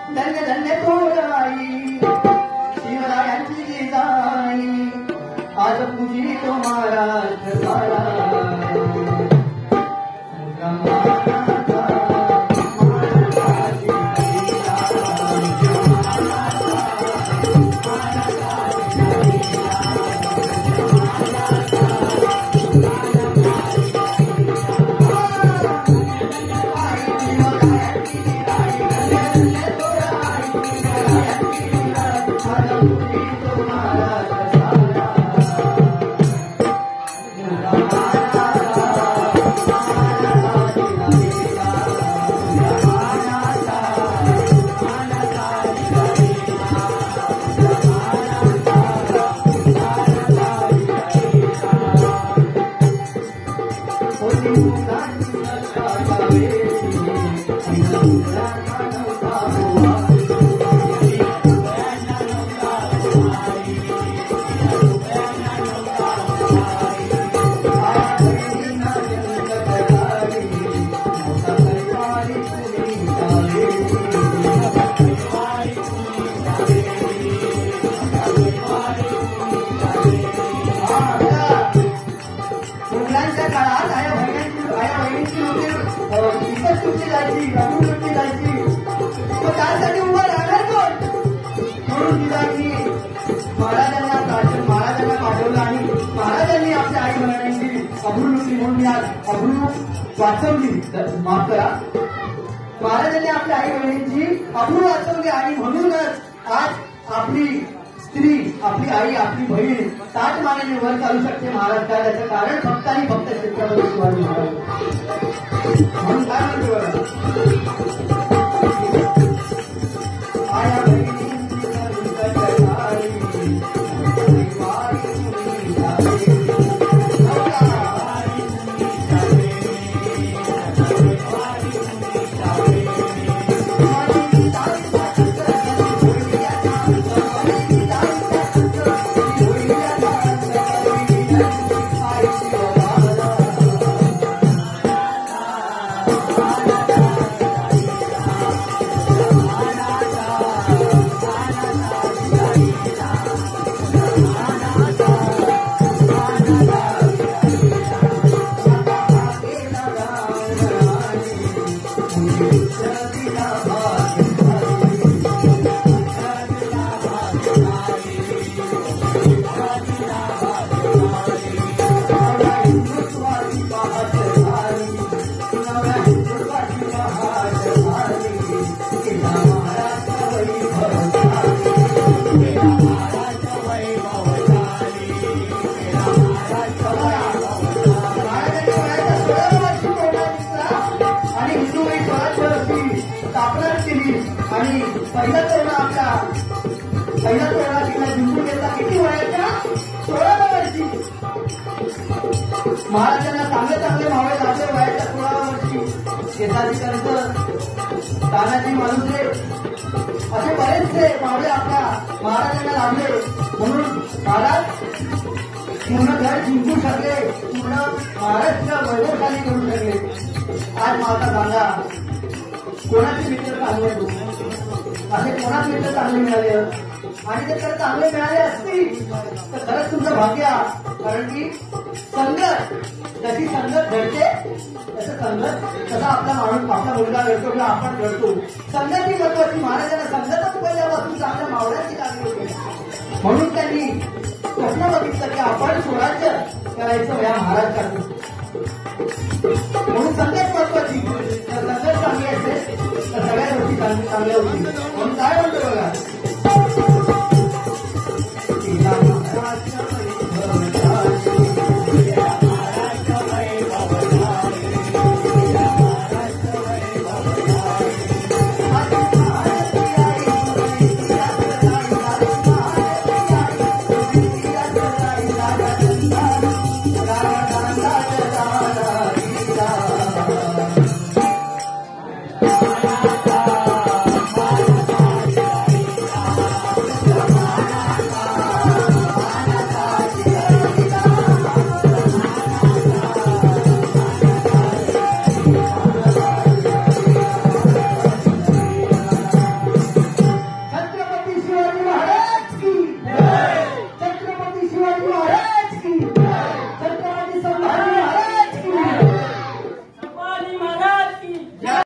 धन्य धन्य थोर आई शिवरायांची जिजाई आज पूजी तो महाराज सारा वाचवली माफ करा महाराजांनी आपल्या आई बहिणींची अब्रू वाचवली आणि म्हणूनच आज आपली स्त्री आपली आई आपली बहीण ताट मानेने वर चालू शकते महाराष्ट्रात याचं कारण फक्त आणि फक्त छत्रपती शिवाजी महाराज म्हणून काय म्हणतो आया पहिला तोरणा तिला जिंकून घेतला किती वयाच्या 16व्या वर्षी महाराजांना चांगले चांगले मावळे लाभले वयाच्या 16व्या वर्षी शेताची कर्ज तानाजी मालुसरे असे बरेचसे मावळे आपल्या महाराजांना लाभले म्हणून महाराज पूर्ण घर जिंकू शकले पूर्ण महाराष्ट्र वैभवशाली करू शकले आज माझा सांगा कोणाचे मित्र चांगले असे कोणाच मित्र चांगले मिळाले आणि ते जर चांगले मिळाले असतील तर खरंच तुमचं भाग्य कारण की संगत जशी संगत घडते तसं संगत तसा आपला माणूस आपला मुलगा घडतो किंवा आपण घडतो संगत ही महत्वाची महाराजांना संगतच पहिल्यापासून चांगल्या मावळ्याची लागली होती म्हणून त्यांनी स्वप्न बघितलं की आपण स्वराज्य करायचं या महाराष्ट्रातून म्हणून संगत महत्वाची संगत चांगली असेल तर सगळ्या गोष्टी चांगल्या होतील म्हणून काय म्हणतो बघा